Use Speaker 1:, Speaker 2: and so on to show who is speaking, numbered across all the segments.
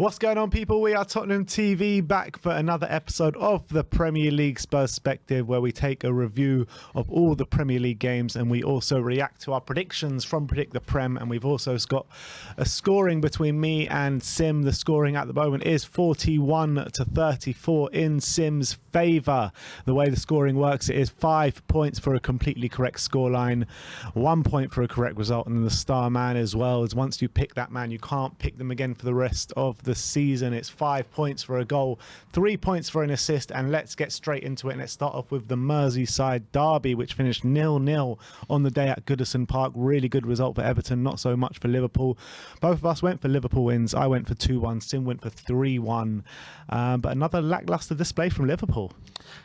Speaker 1: What's going on, people? We are Tottenham TV, back for another episode of the Premier League SPUR-SPECTIVE, where we take a review of all the Premier League games and we also react to our predictions from Predict the Prem. And we've also got a scoring between me and Sim. The scoring at the moment is 41-34 in Sim's favour. The way the scoring works, it is 5 points for a completely correct scoreline, 1 point for a correct result, and the star man as well. As once you pick that man, you can't pick them again for the rest of the season. It's 5 points for a goal, 3 points for an assist, and let's get straight into it. And let's start off with the Merseyside derby, which finished 0-0 on the day at Goodison Park. Really good result for Everton, not so much for Liverpool. Both of us went for Liverpool wins. I went for 2-1, Sim went for 3-1, but another lacklustre display from Liverpool.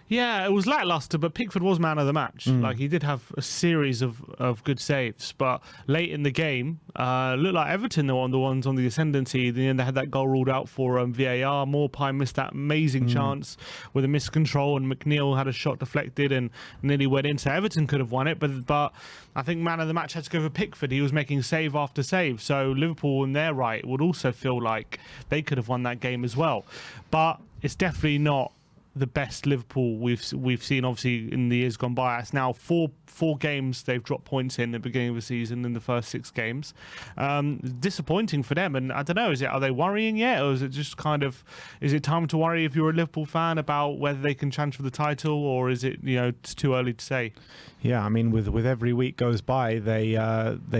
Speaker 2: Yeah, it was lacklustre, but Pickford was man of the match. Like, he did have a series of good saves, but late in the game, looked like Everton were the ones on the ascendancy. They had that goal ruled out for VAR. Morpie missed that amazing chance with a miscontrol, and McNeil had a shot deflected and nearly went in. So Everton could have won it, but I think man of the match had to go for Pickford. He was making save after save. So Liverpool, in their right, would also feel like they could have won that game as well. But it's definitely not the best Liverpool we've seen, obviously, in the years gone by. It's now four games they've dropped points in the beginning of the season in the first 6 games. Disappointing for them, and I don't know, are they worrying yet, or is it just kind of, is it time to worry if you're a Liverpool fan about whether they can challenge for the title, or is it, it's too early to say?
Speaker 1: Yeah, I mean, with every week goes by, they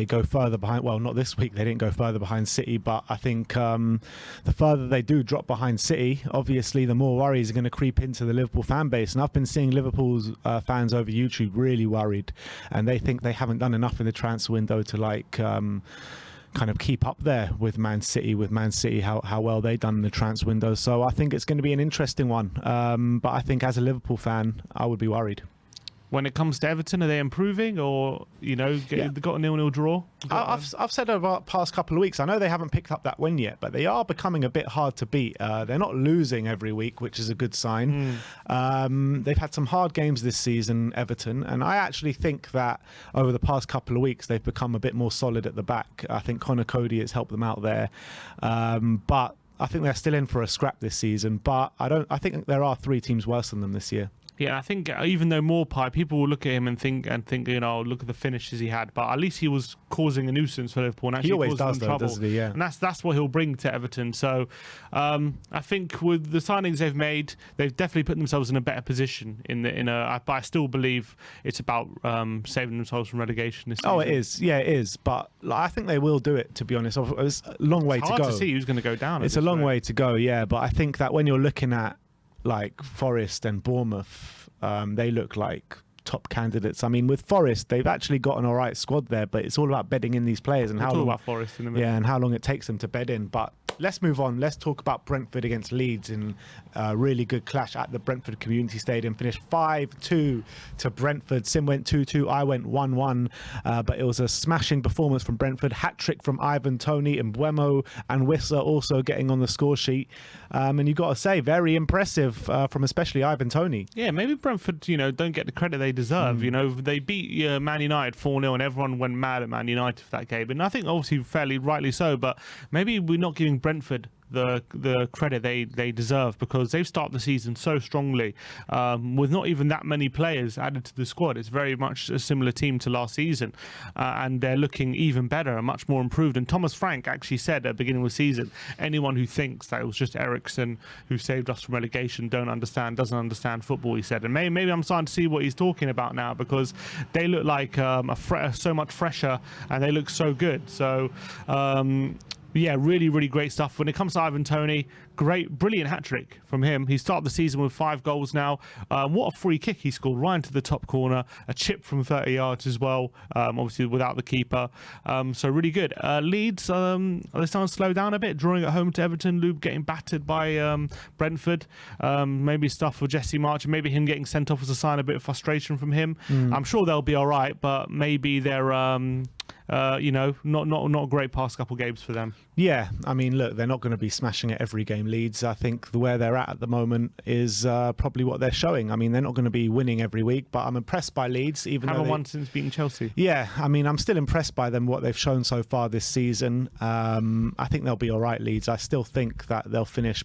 Speaker 1: go further behind. Well, not this week, they didn't go further behind City, but I think the further they do drop behind City, obviously the more worries are going to creep into the Liverpool fan base. And I've been seeing Liverpool's fans over YouTube really worried, and they think they haven't done enough in the transfer window to kind of keep up there with Man City, how well they've done in the transfer window. So I think it's going to be an interesting one, but I think as a Liverpool fan, I would be worried.
Speaker 2: When it comes to Everton, are they improving, or they got a 0-0 draw?
Speaker 1: I've said over the past couple of weeks, I know they haven't picked up that win yet, but they are becoming a bit hard to beat. They're not losing every week, which is a good sign. They've had some hard games this season, Everton, and I actually think that over the past couple of weeks they've become a bit more solid at the back. I think Connor Cody has helped them out there, but I think they're still in for a scrap this season. But I think there are 3 teams worse than them this year.
Speaker 2: Yeah, I think even though Morpie, people will look at him and think, look at the finishes he had, but at least he was causing a nuisance for Liverpool and actually
Speaker 1: he always
Speaker 2: causing
Speaker 1: does,
Speaker 2: them trouble.
Speaker 1: Doesn't he? Yeah.
Speaker 2: And that's what he'll bring to Everton. So I think with the signings they've made, they've definitely put themselves in a better position. But I still believe it's about saving themselves from relegation this season.
Speaker 1: Oh, it is. Yeah, it is. But I think they will do it, to be honest. It's a long way to go.
Speaker 2: It's hard to see who's going to go down.
Speaker 1: It's a long way to go, yeah. But I think that when you're looking at like Forest and Bournemouth, they look like top candidates. I mean, with Forest, they've actually got an all right squad there, but it's all about bedding in these players and
Speaker 2: about Forest in a minute.
Speaker 1: Yeah, and how long it takes them to bed in. But let's move on. Let's talk about Brentford against Leeds in a really good clash at the Brentford Community Stadium. Finished 5-2 to Brentford. Sim went 2-2. I went 1-1. But it was a smashing performance from Brentford. Hat-trick from Ivan Toney, and Mbeumo and Whistler also getting on the score sheet. And you've got to say, very impressive from especially Ivan Toney.
Speaker 2: Yeah, maybe Brentford, don't get the credit they deserve. They beat Man United 4-0, and everyone went mad at Man United for that game. And I think obviously fairly rightly so, but maybe we're not giving Brentford the credit they deserve, because they've started the season so strongly with not even that many players added to the squad. It's very much a similar team to last season, and they're looking even better and much more improved. And Thomas Frank actually said at the beginning of the season, anyone who thinks that it was just Eriksson who saved us from relegation doesn't understand football, he said. And maybe I'm starting to see what he's talking about now, because they look like so much fresher and they look so good. So yeah, really, really great stuff. When it comes to Ivan Toney, brilliant hat-trick from him. He started the season with 5 goals now. What a free kick he scored right into the top corner. A chip from 30 yards as well, obviously without the keeper. So really good. Leeds, are they starting to slow down a bit? Drawing at home to Everton, Lube getting battered by Brentford. Maybe stuff for Jesse March, and maybe him getting sent off as a sign of a bit of frustration from him. I'm sure they'll be all right, but maybe they're not a great past couple games for them.
Speaker 1: Yeah, I mean, look, they're not going to be smashing it every game, Leeds. I think where they're at the moment is probably what they're showing. I mean, they're not going to be winning every week, but I'm impressed by Leeds.
Speaker 2: Haven't won since beating Chelsea.
Speaker 1: Yeah, I mean, I'm still impressed by them, what they've shown so far this season. I think they'll be all right, Leeds. I still think that they'll finish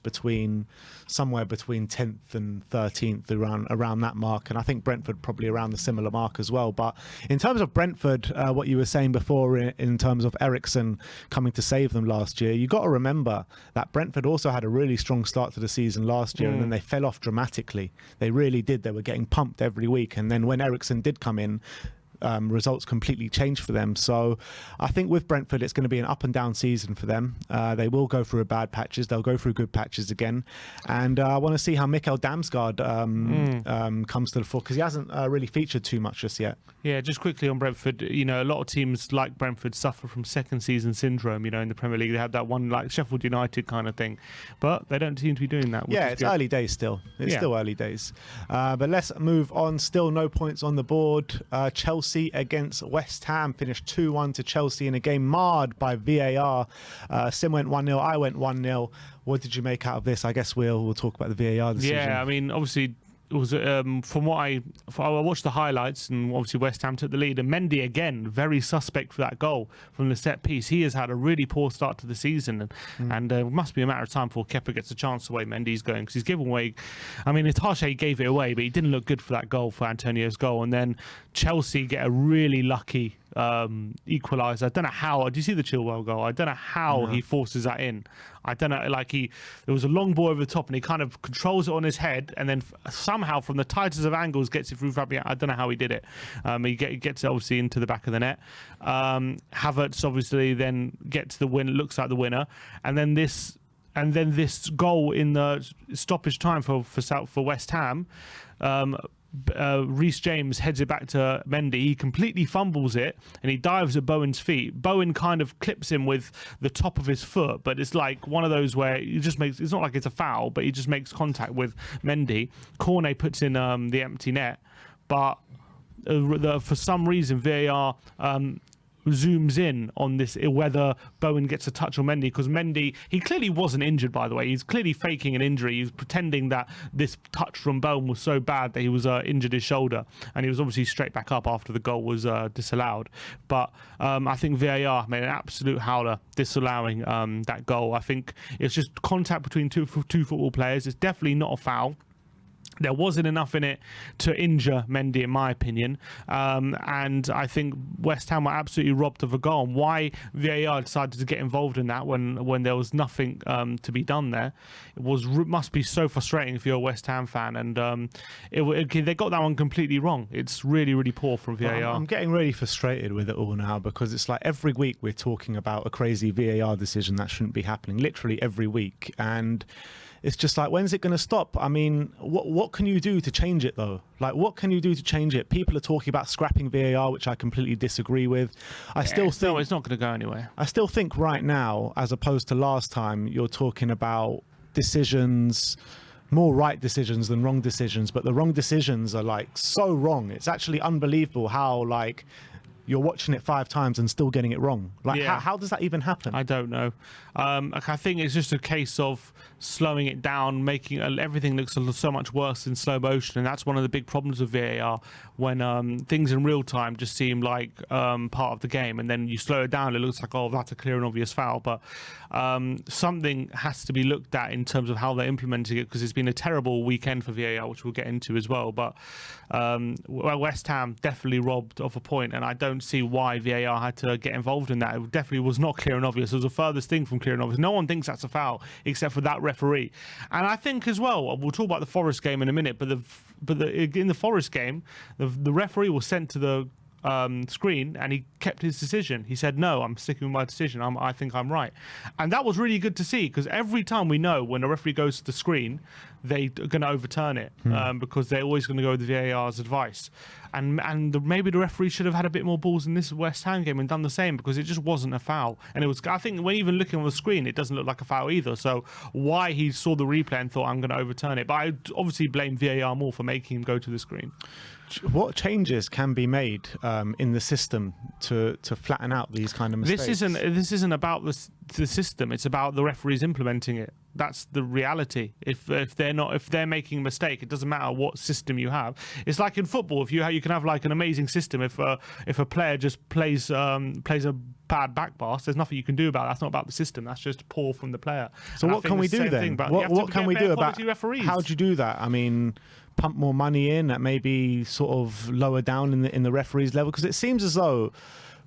Speaker 1: somewhere between 10th and 13th, around that mark. And I think Brentford probably around the similar mark as well. But in terms of Brentford, what you were saying before in terms of Eriksen coming to save them last year, you got to remember that Brentford also had a really strong start to the season last year, and then they fell off dramatically. They really did. They were getting pumped every week, and then when Eriksen did come in, results completely changed for them. So I think with Brentford, it's going to be an up and down season for them. They will go through bad patches. They'll go through good patches again. And I want to see how Mikkel Damsgaard comes to the fore, because he hasn't really featured too much just yet.
Speaker 2: Yeah, just quickly on Brentford, a lot of teams like Brentford suffer from second season syndrome, in the Premier League. They have that one like Sheffield United kind of thing, but they don't seem to be doing that.
Speaker 1: Yeah, it's early days still. It's still early days. But let's move on. Still no points on the board. Chelsea against West Ham finished 2-1 to Chelsea in a game marred by VAR. Sim went 1-0, I went 1-0. What did you make out of this? I guess we'll talk about the VAR decision.
Speaker 2: Yeah, I mean, obviously, it was from what I watched the highlights, and obviously West Ham took the lead, and Mendy again very suspect for that goal from the set piece. He has had a really poor start to the season, and it must be a matter of time before Kepa gets a chance the way Mendy's going, because he's given away. I mean, it's harsh he gave it away, but he didn't look good for that goal, for Antonio's goal. And then Chelsea get a really lucky equaliser. I don't know how. Do you see the Chilwell goal? I don't know how he forces that in. I don't know. There was a long ball over the top, and he kind of controls it on his head, and then somehow from the tightest of angles gets it through Fabian. I don't know how he did it. He gets it obviously into the back of the net. Havertz obviously then gets the win. Looks like the winner, and then this goal in the stoppage time for West Ham. Reece James heads it back to Mendy. He completely fumbles it, and he dives at Bowen's feet. Bowen kind of clips him with the top of his foot, but it's like one of those where it's not like it's a foul, but he just makes contact with Mendy. Cornet puts in the empty net, but for some reason VAR zooms in on this, whether Bowen gets a touch on Mendy, because Mendy, he clearly wasn't injured, by the way. He's clearly faking an injury. He's pretending that this touch from Bowen was so bad that he was injured his shoulder, and he was obviously straight back up after the goal was disallowed. But I think VAR made an absolute howler disallowing that goal. I think it's just contact between two football players. It's definitely not a foul. There wasn't enough in it to injure Mendy, in my opinion. And I think West Ham were absolutely robbed of a goal. And why VAR decided to get involved in that when there was nothing to be done there, must be so frustrating if you're a West Ham fan. And they got that one completely wrong. It's really, really poor from VAR.
Speaker 1: I'm getting really frustrated with it all now, because it's like every week we're talking about a crazy VAR decision that shouldn't be happening, literally every week. And it's just like, when's it going to stop? I mean, what can you do to change it, though? Like, what can you do to change it? People are talking about scrapping VAR, which I completely disagree with.
Speaker 2: It's not going to go anywhere.
Speaker 1: I still think right now, as opposed to last time, you're talking about decisions, more right decisions than wrong decisions. But the wrong decisions are like so wrong. It's actually unbelievable how you're watching it 5 times and still getting it wrong. How does that even happen?
Speaker 2: I don't know. I think it's just a case of slowing it down, making everything look so much worse in slow motion, and that's one of the big problems with VAR, when things in real time just seem like part of the game, and then you slow it down, it looks like, oh, that's a clear and obvious foul. But something has to be looked at in terms of how they're implementing it, because it's been a terrible weekend for VAR, which we'll get into as well. But West Ham definitely robbed of a point, and I don't see why VAR had to get involved in that. It definitely was not clear and obvious. It was the furthest thing from clear and obvious. No one thinks that's a foul except for that referee. And I think as well, we'll talk about the Forest game in a minute, but in the Forest game, the referee was sent to the screen, and he kept his decision. He said, no, I'm sticking with my decision. I think I'm right. And that was really good to see, because every time we know when a referee goes to the screen, they're going to overturn it, because they're always going to go with the VAR's advice. maybe the referee should have had a bit more balls in this West Ham game and done the same, because it just wasn't a foul. And it was, I think, when even looking on the screen, it doesn't look like a foul either. So why he saw the replay and thought, I'm going to overturn it? But I obviously blame VAR more for making him go to the screen.
Speaker 1: What changes can be made in the system to flatten out these kind of mistakes?
Speaker 2: This isn't about the system. It's about the referees implementing it. That's the reality. If they're making a mistake, it doesn't matter what system you have. It's like in football. If you can have like an amazing system. If a player just plays a bad back pass, there's nothing you can do about it. That's not about the system. That's just poor from the player.
Speaker 1: So what can we do then? What can we do about
Speaker 2: referees?
Speaker 1: How do you do that? I mean, pump more money in at maybe sort of lower down in the referees level, because it seems as though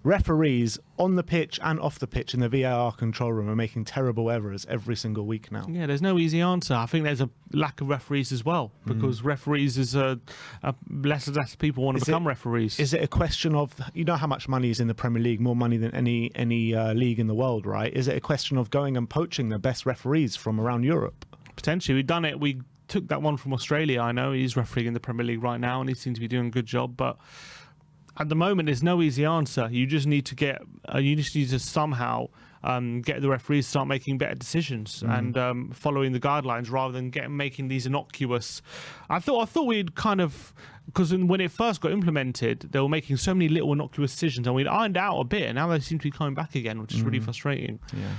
Speaker 1: referees on the pitch and off the pitch in the VAR control room are making terrible errors every single week now.
Speaker 2: Yeah, there's no easy answer. I think there's a lack of referees as well, because referees is less and less people want to become referees.
Speaker 1: Is it a question of, you know how much money is in the Premier League, more money than any league in the world, right? Is it a question of going and poaching the best referees from around Europe?
Speaker 2: Potentially. We've done it. We took that one from Australia. I know he's refereeing in the Premier League right now and he seems to be doing a good job, but at the moment there's no easy answer. You just need to somehow get the referees to start making better decisions and following the guidelines rather than making these innocuous. I thought we'd kind of, because when it first got implemented, they were making so many little innocuous decisions and we'd ironed out a bit, and now they seem to be coming back again, which is really frustrating.
Speaker 1: Yeah.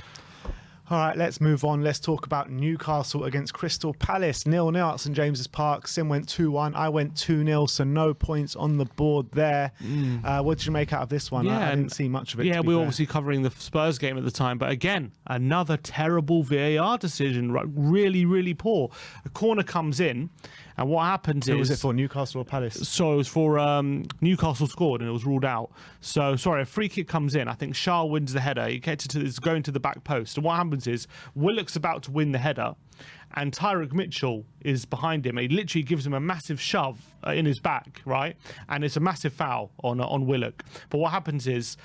Speaker 1: All right, let's move on. Let's talk about Newcastle against Crystal Palace. 0-0 at St James's Park. Sim went 2-1. I went 2-0, so no points on the board there. What did you make out of this one?
Speaker 2: Yeah,
Speaker 1: I didn't see much of it.
Speaker 2: Yeah, we were obviously covering the Spurs game at the time, but again, another terrible VAR decision. Really, really poor. A corner comes in, and what happens is...
Speaker 1: Was it for Newcastle or Palace?
Speaker 2: So it was for Newcastle scored and it was ruled out. So, sorry, a free kick comes in. I think Shah wins the header. It's going to the back post. And what happens is Willock's about to win the header and Tyrick Mitchell is behind him. He literally gives him a massive shove in his back, right? And it's a massive foul on Willock. But what happens is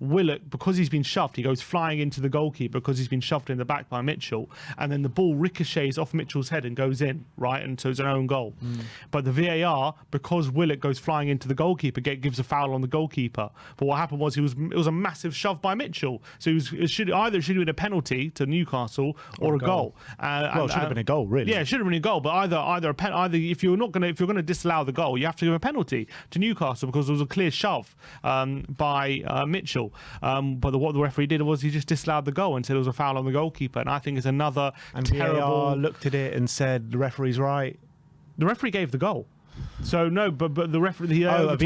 Speaker 2: Willock, because he's been shoved, he goes flying into the goalkeeper because he's been shoved in the back by Mitchell, and then the ball ricochets off Mitchell's head and goes in, right? And so it's an own goal. But the VAR, because Willock goes flying into the goalkeeper, gives a foul on the goalkeeper. But what happened was it was a massive shove by Mitchell. So it should have been a penalty to Newcastle or a goal.
Speaker 1: Well, it should have been a goal, really.
Speaker 2: Yeah, it should have been a goal, but either if you're going to disallow the goal, you have to give a penalty to Newcastle because there was a clear shove by Mitchell. But what the referee did was he just disallowed the goal and said it was a foul on the goalkeeper. And I think it's another terrible.
Speaker 1: VAR looked at it and said the referee's right.
Speaker 2: The referee gave the goal. So no, but the referee
Speaker 1: VAR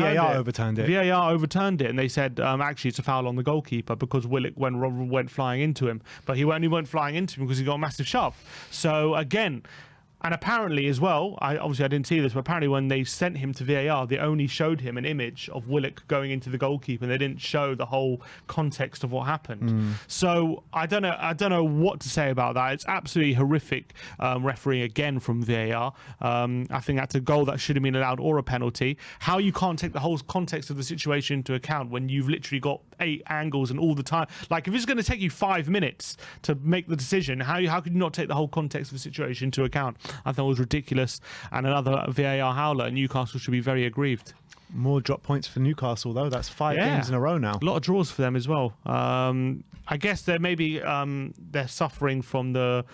Speaker 1: overturned it.
Speaker 2: VAR overturned it, and they said actually it's a foul on the goalkeeper because Willock went flying into him, but he only went flying into him because he got a massive shove. So again. And apparently as well, I didn't see this, but apparently when they sent him to VAR, they only showed him an image of Willock going into the goalkeeper, and they didn't show the whole context of what happened. So I don't know what to say about that. It's absolutely horrific refereeing again from VAR. I think that's a goal that should have been allowed or a penalty. How you can't take the whole context of the situation into account when you've literally got 8 angles and all the time. Like if it's going to take you 5 minutes to make the decision, how could you not take the whole context of the situation into account? I thought it was ridiculous, and another VAR howler, and Newcastle should be very aggrieved.
Speaker 1: More drop points for Newcastle, though. That's 5 games in a row now.
Speaker 2: A lot of draws for them as well. I guess they're suffering from the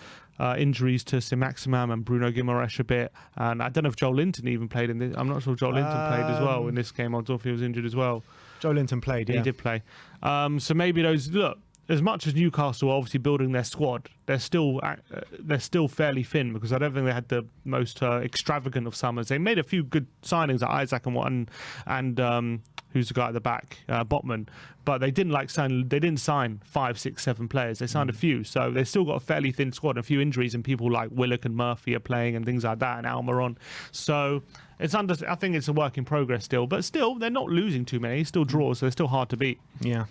Speaker 2: injuries to Sim-Maximam and Bruno Guimaraes a bit, and I don't know if Joel Linton even played in this. I'm not sure if Joel Linton played as well in this game. I don't know if he was injured as well.
Speaker 1: Joel Linton played, yeah.
Speaker 2: He did play. So maybe those... Look, as much as Newcastle are obviously building their squad, they're still fairly thin because I don't think they had the most extravagant of summers. They made a few good signings at Isaac and who's the guy at the back, Botman, but they didn't sign 5, 6, 7 players. They signed a few, so they've still got a fairly thin squad. And a few injuries, and people like Willock and Murphy are playing and things like that, and Almiron. So I think it's a work in progress still, but still they're not losing too many. It's still draws, so they're still hard to beat.
Speaker 1: Yeah.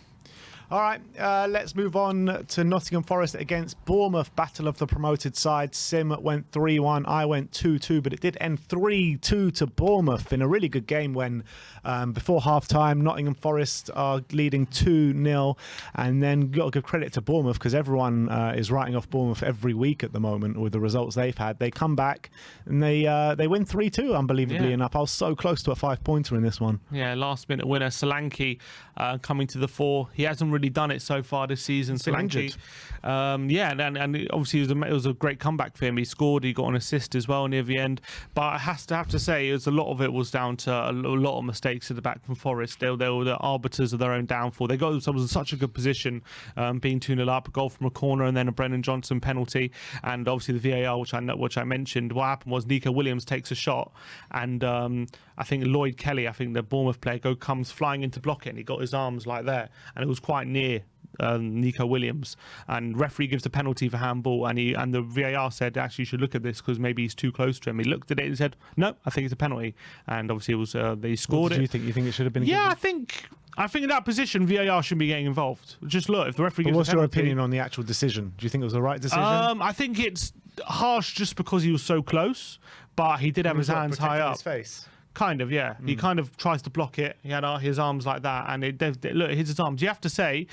Speaker 1: All right, let's move on to Nottingham Forest against Bournemouth, battle of the promoted side. Sim went 3-1, I went 2-2, but it did end 3-2 to Bournemouth in a really good game when before half-time, Nottingham Forest are leading 2-0, and then got to give credit to Bournemouth because everyone is writing off Bournemouth every week at the moment with the results they've had. They come back and they win 3-2, unbelievably enough. I was so close to a 5-pointer in this one.
Speaker 2: Yeah, last-minute winner, Solanke coming to the fore. He hasn't really done it so far this season, Solanke. And obviously it was a great comeback for him. He scored, he got an assist as well near the end. But I have to say, a lot of it was down to a lot of mistakes at the back from Forest. They were the arbiters of their own downfall. They got themselves in such a good position, being 2-0 up, a goal from a corner, and then a Brennan Johnson penalty, and obviously the VAR, which I mentioned. What happened was Nico Williams takes a shot, and I think Lloyd Kelly, the Bournemouth player, comes flying in to block it, and he got his arms like there, and it was quite near Nico Williams, and referee gives the penalty for handball, and the VAR said actually you should look at this because maybe he's too close to him. He looked at it and said no, I think it's a penalty, and obviously it was they scored it.
Speaker 1: Do you think it should have been?
Speaker 2: Yeah, given? I think in that position VAR shouldn't be getting involved. Just look, if the referee gives
Speaker 1: what's
Speaker 2: a penalty,
Speaker 1: your opinion on the actual decision? Do you think it was the right decision?
Speaker 2: I think it's harsh just because he was so close, but he did have his hands high up.
Speaker 1: His face.
Speaker 2: Kind of, yeah. He kind of tries to block it. He had his arms like that, and look, his arms. You have to say,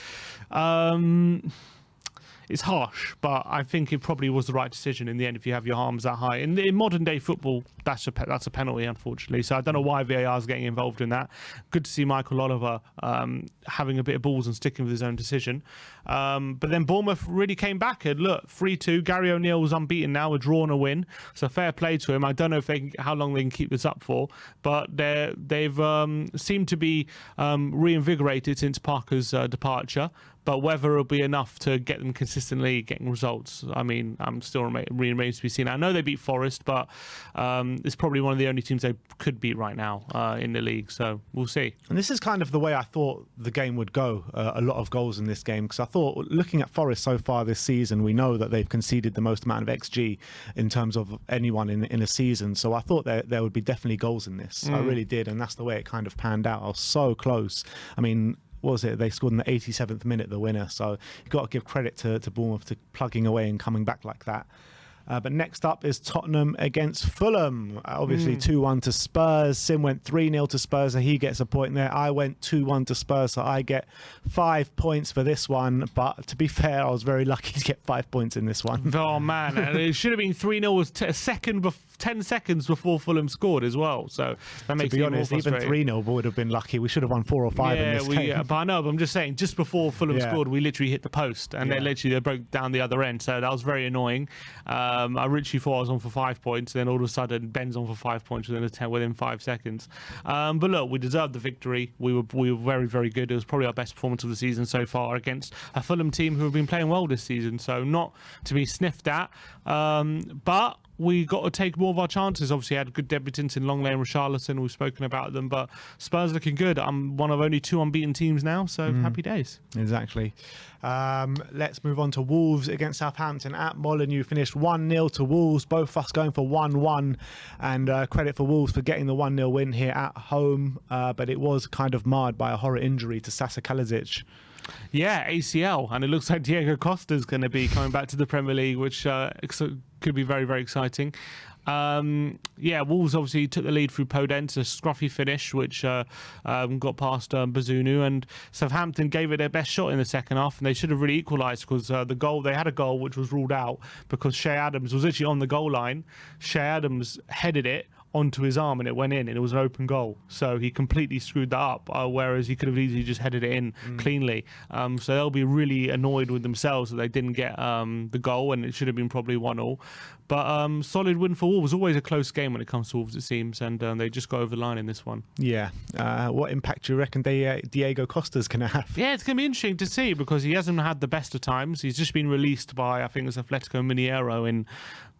Speaker 2: it's harsh, but I think it probably was the right decision in the end if you have your arms that high. In modern day football, that's a penalty, unfortunately. So I don't know why VAR is getting involved in that. Good to see Michael Oliver having a bit of balls and sticking with his own decision. But then Bournemouth really came back and look, 3-2. Gary O'Neill was unbeaten now, a draw and a win. So fair play to him. I don't know how long they can keep this up for, but they've seemed to be reinvigorated since Parker's departure. But whether it'll be enough to get them consistently getting results, I'm still remains to be seen. I know they beat Forest, but it's probably one of the only teams they could beat right now in the league. So we'll see. And
Speaker 1: this is kind of the way I thought the game would go. A lot of goals in this game, because I thought, looking at Forest so far this season, we know that they've conceded the most amount of XG in terms of anyone in a season. So I thought there would be definitely goals in this. I really did, and that's the way it kind of panned out. I was so close. What was it? They scored in the 87th minute, the winner. So you've got to give credit to Bournemouth to plugging away and coming back like that. But next up is Tottenham against Fulham. Obviously 2-1 to Spurs. Sim went 3-0 to Spurs, so he gets a point there. I went 2-1 to Spurs, so I get 5 points for this one. But to be fair, I was very lucky to get 5 points in this one.
Speaker 2: Oh, man. And it should have been 3-0 was 10 seconds before Fulham scored as well. So that makes it even more frustrating.
Speaker 1: Even 3-0 would have been lucky. We should have won 4 or 5 in this game.
Speaker 2: But I know, but I'm just saying, just before Fulham scored, we literally hit the post, and they broke down the other end. So that was very annoying. I literally thought I was on for 5 points, and then all of a sudden Ben's on for 5 points within 5 seconds. But look, we deserved the victory. We were very, very good. It was probably our best performance of the season so far against a Fulham team who have been playing well this season, so not to be sniffed at. But we got to take more of our chances. Obviously, had good debutants in Longley and Richarlison. We've spoken about them, but Spurs looking good. I'm one of only 2 unbeaten teams now, so happy days.
Speaker 1: Exactly. Let's move on to Wolves against Southampton at Molineux. Finished 1-0 to Wolves, both of us going for 1-1, and credit for Wolves for getting the 1-0 win here at home, but it was kind of marred by a horror injury to Sasa Kalasic.
Speaker 2: Yeah, ACL, and it looks like Diego Costa's going to be coming back to the Premier League, which could be very, very exciting. Wolves obviously took the lead through Podence, a scruffy finish, which got past Bazunu, and Southampton gave it their best shot in the second half, and they should have really equalised because they had a goal which was ruled out because Shea Adams was literally on the goal line. Shea Adams headed it onto his arm and it went in, and it was an open goal, so he completely screwed that up, whereas he could have easily just headed it in cleanly. So they'll be really annoyed with themselves that they didn't get the goal, and it should have been probably 1-1. But solid win for Wolves. Always a close game when it comes to Wolves, it seems, and they just got over the line in this one. Yeah.
Speaker 1: What impact do you reckon Diego Costa's going to have?
Speaker 2: Yeah, it's going to be interesting to see because he hasn't had the best of times. He's just been released by, I think it's Atletico Mineiro in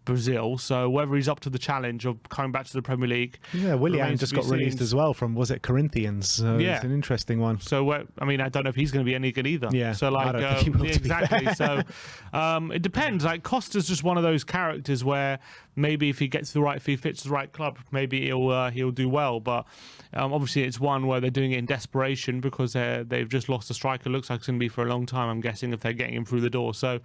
Speaker 2: Brazil, so whether he's up to the challenge of coming back to the Premier League.
Speaker 1: Yeah, Willian just got released as well from, was it Corinthians? So it's an interesting one.
Speaker 2: So I don't know if he's going to be any good either.
Speaker 1: Yeah,
Speaker 2: so
Speaker 1: I don't think he will,
Speaker 2: exactly. So it depends. Like Costa's just one of those characters where maybe if he fits the right club, maybe he'll do well. But obviously, it's one where they're doing it in desperation because they've just lost a striker. Looks like it's going to be for a long time, I'm guessing, if they're getting him through the door. So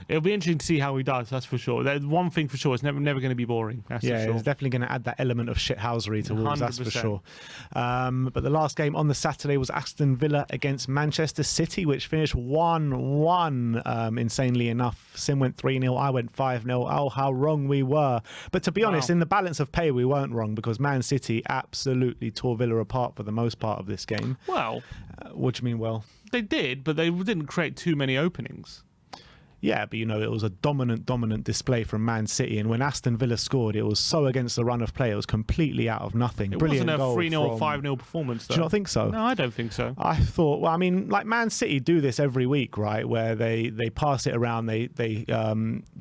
Speaker 2: it'll be interesting to see how he does. That's for sure. There's one thing for sure: it's never going to be boring. That's for sure.
Speaker 1: It's definitely going to add that element of shithousery to Wolves. 100%. That's for sure. But the last game on the Saturday was Aston Villa against Manchester City, which finished 1-1. Insanely enough, Sim went 3-0. I went 5-0. Oh, how wrong we were. But to be honest, in the balance of pay, we weren't wrong because Man City absolutely tore Villa apart for the most part of this game.
Speaker 2: Well,
Speaker 1: what do you mean, well?
Speaker 2: They did, but they didn't create too many openings.
Speaker 1: Yeah, but it was a dominant display from Man City, and when Aston Villa scored, it was so against the run of play. It was completely out of nothing.
Speaker 2: It
Speaker 1: Brilliant
Speaker 2: wasn't a
Speaker 1: goal
Speaker 2: 3-0 or 5-0 performance, though.
Speaker 1: Do you not think so?
Speaker 2: No, I don't think so.
Speaker 1: I thought, well, I mean, like Man City do this every week, right? Where they pass it around, they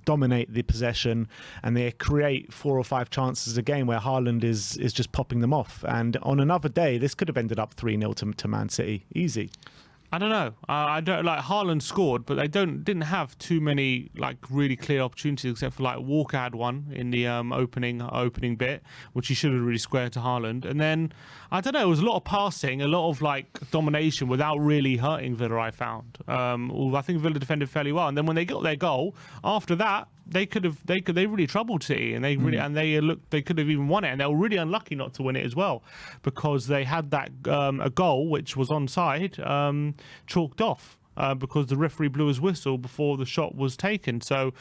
Speaker 1: dominate the possession, and they create 4 or 5 chances a game where Haaland is just popping them off. And on another day, this could have ended up 3-0 to Man City. Easy.
Speaker 2: I don't know. I don't like Haaland scored, but they didn't have too many like really clear opportunities except for like Walker had one in the opening bit, which he should have really squared to Haaland. And then I don't know. It was a lot of passing, a lot of like domination without really hurting Villa. I found. I think Villa defended fairly well, and then when they got their goal after that, they really troubled City, and they could have even won it, and they were really unlucky not to win it as well because they had that a goal which was onside chalked off because the referee blew his whistle before the shot was taken. So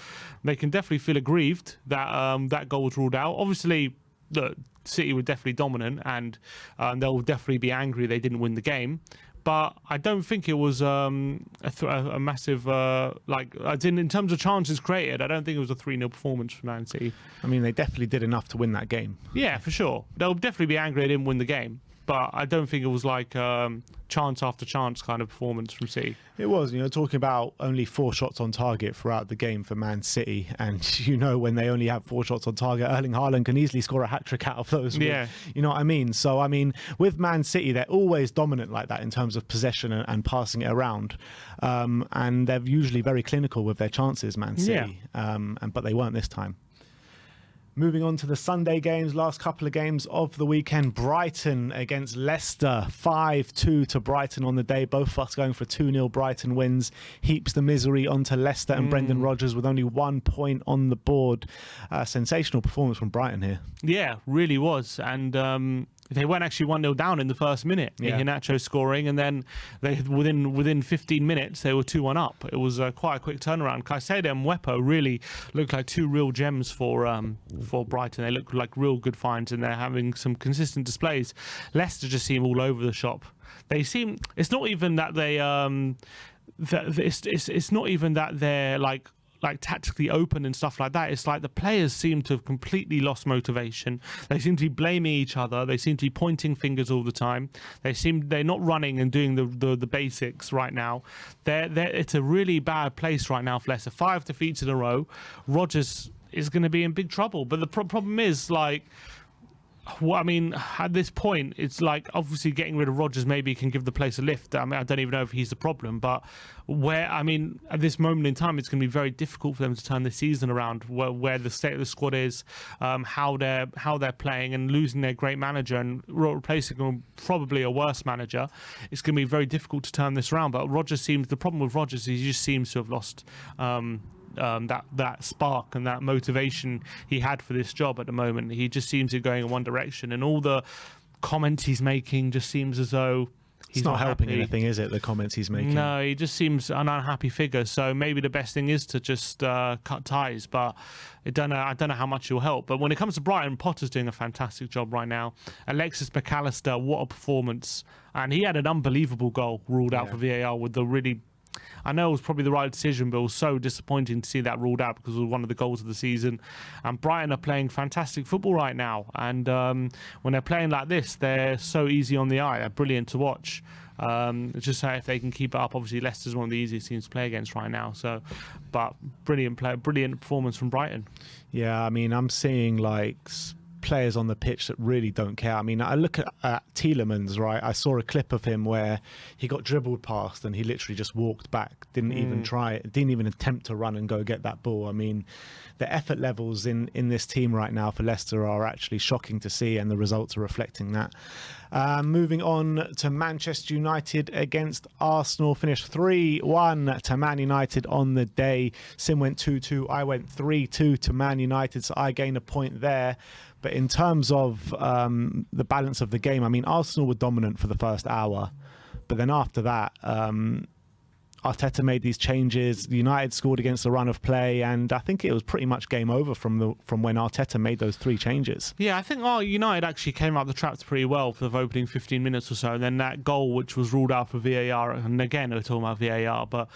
Speaker 2: they can definitely feel aggrieved that that goal was ruled out. Obviously, the City were definitely dominant, and they'll definitely be angry they didn't win the game. But I don't think it was a massive, in terms of chances created, I don't think it was a 3-0 performance from Man City.
Speaker 1: I mean, they definitely did enough to win that game.
Speaker 2: Yeah, for sure. They'll definitely be angry they didn't win the game. But I don't think it was like chance after chance kind of performance from City.
Speaker 1: It was, talking about only 4 shots on target throughout the game for Man City. And, when they only have 4 shots on target, Erling Haaland can easily score a hat-trick out of those.
Speaker 2: Yeah.
Speaker 1: You know what I mean? So, I mean, with Man City, they're always dominant like that in terms of possession and passing it around. And they're usually very clinical with their chances, Man City. Yeah. But they weren't this time. Moving on to the Sunday games, last couple of games of the weekend. Brighton against Leicester, 5-2 to Brighton on the day. Both of us going for 2-0 Brighton wins. Heaps the misery onto Leicester and Brendan Rodgers with only 1 point on the board. Sensational performance from Brighton here.
Speaker 2: Yeah, really was. And they went actually 1-0 down in the first minute. Yeah. Iheanacho scoring, and then they within 15 minutes they were 2-1 up. It was quite a quick turnaround. Caicedo and Wepo really looked like 2 real gems for Brighton. They look like real good finds, and they're having some consistent displays. Leicester just seem all over the shop. They seem. It's not even that they. It's not even that they're like tactically open and stuff like that. It's like the players seem to have completely lost motivation. They seem to be blaming each other. They seem to be pointing fingers all the time. They're not running and doing the basics right now. It's a really bad place right now for Leicester. 5 defeats in a row. Rodgers is going to be in big trouble. But the problem is at this point, it's like obviously getting rid of Rodgers maybe can give the place a lift. I mean, I don't even know if he's the problem, but at this moment in time, it's going to be very difficult for them to turn the season around. Where the state of the squad is, how they're playing, and losing their great manager and replacing probably a worse manager, it's going to be very difficult to turn this around. But the problem with Rodgers is he just seems to have lost. That spark and that motivation he had for this job at the moment. He just seems to be going in one direction, and all the comments he's making just seems as though he's
Speaker 1: not helping
Speaker 2: happy.
Speaker 1: Anything, is it? The comments he's making.
Speaker 2: No, he just seems an unhappy figure. So maybe the best thing is to just cut ties. But I don't know how much he'll help. But when it comes to Brighton, Potter's doing a fantastic job right now. Alexis McAllister, what a performance! And he had an unbelievable goal ruled out for VAR with the really. I know it was probably the right decision, but it was so disappointing to see that ruled out because it was one of the goals of the season. And Brighton are playing fantastic football right now. And when they're playing like this, they're so easy on the eye. They're brilliant to watch. Just say if they can keep it up. Obviously, Leicester's one of the easiest teams to play against right now. But brilliant performance from Brighton.
Speaker 1: Yeah, I mean, I'm seeing players on the pitch that really don't care. I mean, I look at Tielemans, right? I saw a clip of him where he got dribbled past and he literally just walked back, didn't even try it, didn't even attempt to run and go get that ball. I mean, the effort levels in this team right now for Leicester are actually shocking to see, and the results are reflecting that. Moving on to Manchester United against Arsenal, finished 3-1 to Man United on the day. Sim went 2-2, I went 3-2 to Man United, so I gained a point there. But in terms of the balance of the game, I mean, Arsenal were dominant for the first hour, but then after that, Arteta made these changes. United scored against the run of play, and I think it was pretty much game over from when Arteta made those 3 changes.
Speaker 2: Yeah, I think United actually came out the traps pretty well for the opening 15 minutes or so, and then that goal, which was ruled out for VAR, and again, we're talking about VAR, but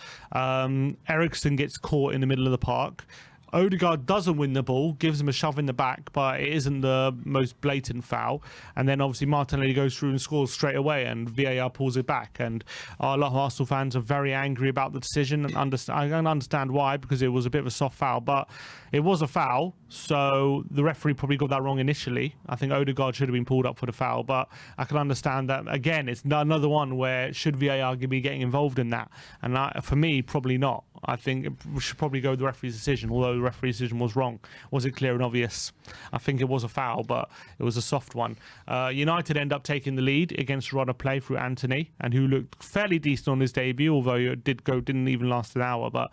Speaker 2: Eriksen gets caught in the middle of the park. Odegaard doesn't win the ball, gives him a shove in the back, but it isn't the most blatant foul. And then obviously Martinelli goes through and scores straight away, and VAR pulls it back. And a lot of Arsenal fans are very angry about the decision, and I don't understand why, because it was a bit of a soft foul, but it was a foul, so the referee probably got that wrong initially. I think Odegaard should have been pulled up for the foul, but I can understand that. Again, it's another one where should VAR be getting involved in that? And for me, probably not. I think we should probably go with the referee's decision, although the referee's decision was wrong. Was it clear and obvious? I think it was a foul, but it was a soft one. United end up taking the lead against run of play through Anthony, and who looked fairly decent on his debut, although it didn't even last an hour, but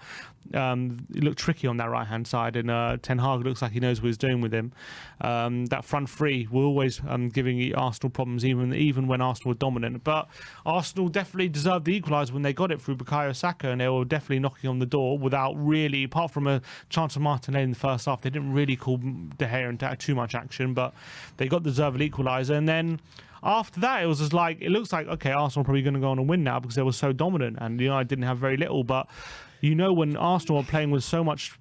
Speaker 2: it looked tricky on that right-hand side, and Ten Hag looks like he knows what he's doing with him. That front three were always giving Arsenal problems, even when Arsenal were dominant. But Arsenal definitely deserved the equaliser when they got it through Bukayo Saka, and they were definitely knocking on the door without really, apart from a chance of Martinelli in the first half, they didn't really call De Gea into too much action, but they got the deserved equaliser. And then after that, it was just like, it looks like, okay, Arsenal are probably going to go on and win now because they were so dominant, and United didn't have very little. But when Arsenal are playing with so much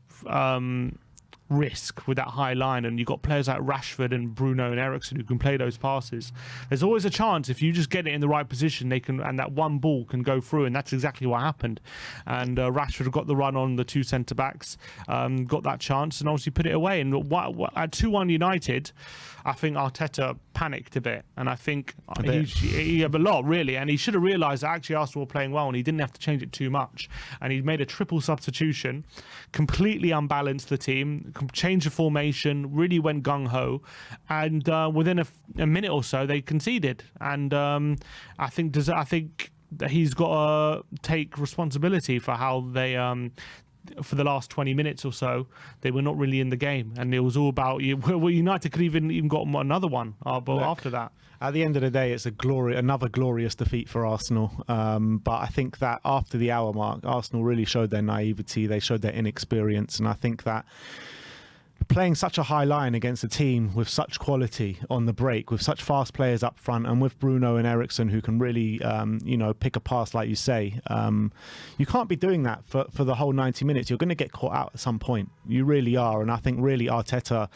Speaker 2: risk with that high line, and you've got players like Rashford and Bruno and Eriksen who can play those passes, there's always a chance if you just get it in the right position, they can, and that one ball can go through, and that's exactly what happened. And Rashford got the run on the 2 centre backs, got that chance, and obviously put it away. And at 2-1 United, I think Arteta panicked a bit, and I think a lot really, and he should have realised that actually Arsenal were playing well, and he didn't have to change it too much. And he made a triple substitution, completely unbalanced the team, changed the formation, really went gung-ho, and within a minute or so they conceded. And I think that he's got to take responsibility for how they for the last 20 minutes or so, they were not really in the game, and it was all about United could even got another one after that.
Speaker 1: At the end of the day, it's another glorious defeat for Arsenal. But I think that after the hour mark, Arsenal really showed their naivety, they showed their inexperience, and I think that playing such a high line against a team with such quality on the break, with such fast players up front, and with Bruno and Eriksen who can really, pick a pass, like you say, you can't be doing that for the whole 90 minutes. You're going to get caught out at some point. You really are. And I think really Arteta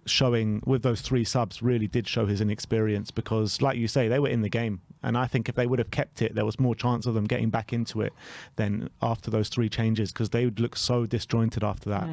Speaker 1: showing with those 3 subs really did show his inexperience, because like you say, they were in the game. And I think if they would have kept it, there was more chance of them getting back into it than after those 3 changes, because they would look so disjointed after that.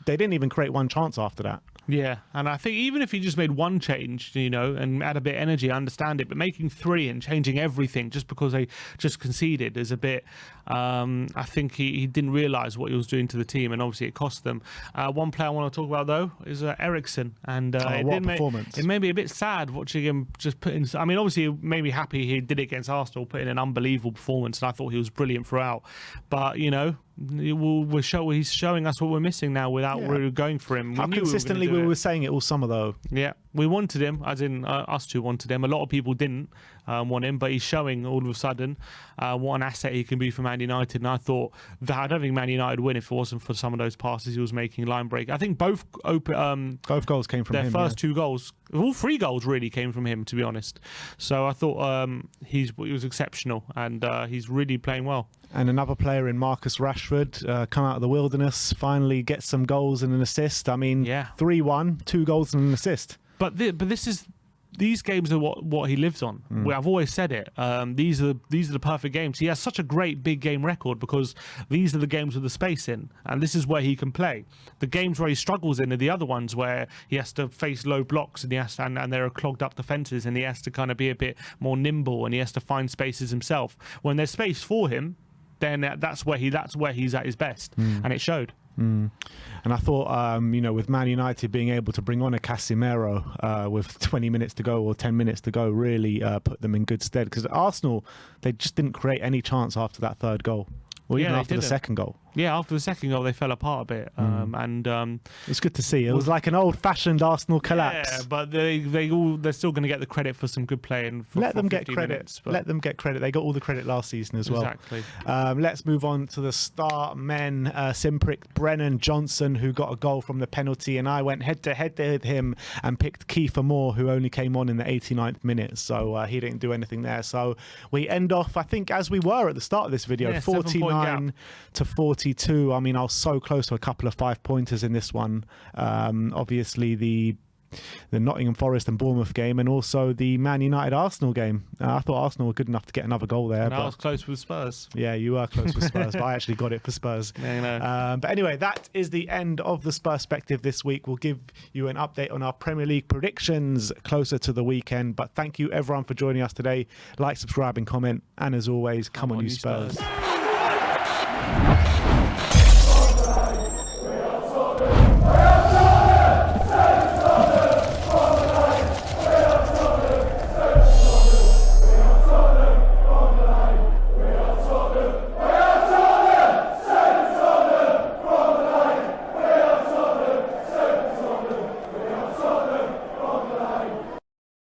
Speaker 1: They didn't even create one chance after that.
Speaker 2: Yeah, and I think even if he just made one change, and add a bit of energy, I understand it, but making 3 and changing everything just because they just conceded is a bit, I think he didn't realise what he was doing to the team, and obviously it cost them. One player I want to talk about, though, is Eriksen, and it made me a bit sad watching him just put in, I mean, obviously it made me happy he did it against Arsenal, put in an unbelievable performance, and I thought he was brilliant throughout, but, he's showing us what we're missing now without really going for him.
Speaker 1: How consistently we were saying it all summer, though.
Speaker 2: Yeah, we wanted him, as in us two wanted him. A lot of people didn't want him, but he's showing all of a sudden what an asset he can be for Man United. And I thought that I don't think Man United would win if it wasn't for some of those passes he was making, line break. I think both
Speaker 1: goals came from him.
Speaker 2: Their first 2 goals, all 3 goals really came from him, to be honest. So I thought he was exceptional, and he's really playing well.
Speaker 1: And another player in Marcus Rashford, come out of the wilderness, finally gets some goals and an assist. I mean, 3-1, 2 goals and an assist.
Speaker 2: But this is these games are what he lives on. I've always said it. These are the perfect games. He has such a great big game record because these are the games with the space in, and this is where he can play. The games where he struggles in are the other ones where he has to face low blocks and and there are clogged up defenses, and he has to kind of be a bit more nimble and he has to find spaces himself. When there's space for him, then that's where he's at his best, and it showed.
Speaker 1: And I thought, with Man United being able to bring on a Casemiro with 20 minutes to go or 10 minutes to go really put them in good stead, because Arsenal, they just didn't create any chance after that third goal. Well, even after the second goal.
Speaker 2: Yeah, after the second goal, they fell apart a bit.
Speaker 1: It's good to see. It was like an old-fashioned Arsenal collapse.
Speaker 2: Yeah, but they're still going to get the credit for some good playing.
Speaker 1: Let them get credit. Minutes, let them get credit. They got all the credit last season as well.
Speaker 2: Exactly.
Speaker 1: Let's move on to the star men. Simprick, Brennan Johnson, who got a goal from the penalty, and I went head-to-head with him and picked Kiefer Moore, who only came on in the 89th minute, so he didn't do anything there. So we end off, I think, as we were at the start of this video, 49 to 42. I mean, I was so close to a couple of 5-pointers in this one. Obviously, the Nottingham Forest and Bournemouth game, and also the Man United Arsenal game. I thought Arsenal were good enough to get another goal there.
Speaker 2: And I was close with Spurs.
Speaker 1: Yeah, you were close with Spurs, but I actually got it for Spurs.
Speaker 2: Yeah,
Speaker 1: but anyway, that is the end of the SPUR-SPECTIVE this week. We'll give you an update on our Premier League predictions closer to the weekend. But thank you everyone for joining us today. Like, subscribe and comment. And as always, come on you Spurs.